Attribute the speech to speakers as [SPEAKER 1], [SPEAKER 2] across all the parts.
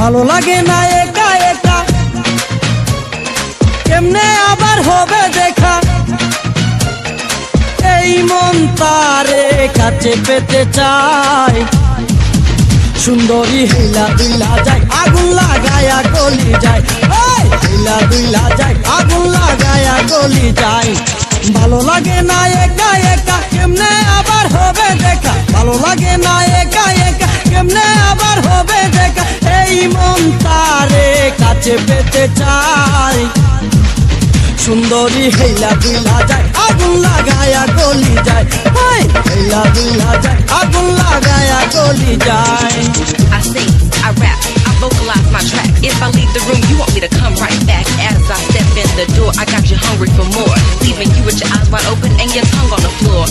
[SPEAKER 1] ভালো লাগে না একা একা, কেমনে আবার হবে দেখা। এই মন তারে কাছে পেতে চাই, সুন্দরী হিলা দুইলা যায় আগুন লাগায়া গলি যায়, হিলা দুইলা যায় আগুন লাগায়া গলি যায়। ভালো লাগে না একা একা, কেমনে আবার হবে দেখা। ভালো লাগে না একা একা, কেমনে আবার হবে দেখা। এই মন তারে কাছে পেতে চাই, সুন্দরী হেলা দুইলা যায় আগুন লাগায়া গলি যায়, হেলা দুইলা যায় আগুন লাগায়া গলি যায়।
[SPEAKER 2] I sing, I rap, I vocalize my track. If I leave the room, you want me to come right back. As I step in the door, I got you hungry for more, leaving you with your eyes wide open and your tongue on the floor.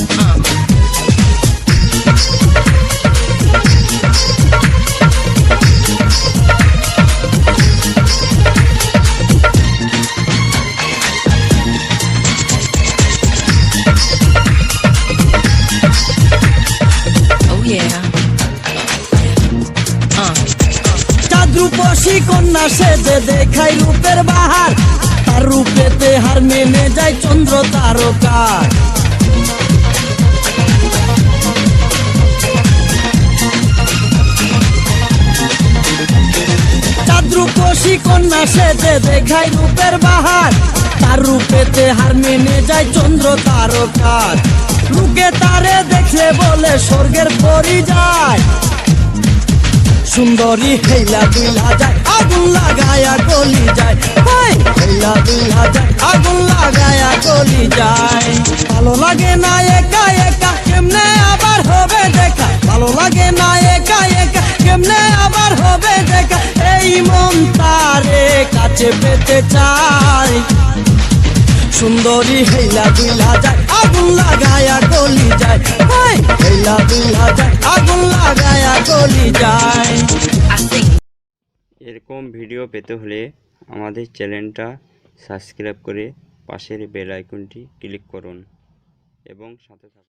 [SPEAKER 2] Oh yeah.
[SPEAKER 1] রূপসী কন্যা সেজে দেখাই রূপের বাহার, তার রূপেতে হার মেনে যায় চন্দ্র তারকার। রূপসী কন্যা সেজে দেখাই রূপের বাহার, তার রূপেতে হার মেনে যায় চন্দ্র তারকার। লোকে তারে দেখলে বলে স্বর্গের পরি যায়, সুন্দরী হেলা দুইলা যায় আগুন লাগায়া গলি যায়, হেলা দুইলা যায় আগুন লাগায়া গলি যায়। ভালো লাগে না একা একা, কেমনে আবার হবে দেখা। ভালো লাগে না একা একা, কেমনে আবার হবে দেখা। এই মন তারে কাছে পেতে চাই, সুন্দরী হেলা দুইলা যায় আগুন লাগায়া গলি যায়, হেলা দুইলা যায় আগুন লাগায়া গলি যায়।
[SPEAKER 3] এরকম ভিডিও পেতে হলে আমাদের চ্যানেলটা সাবস্ক্রাইব করে পাশের বেল আইকনটি ক্লিক করুন এবং সাথে থাকুন।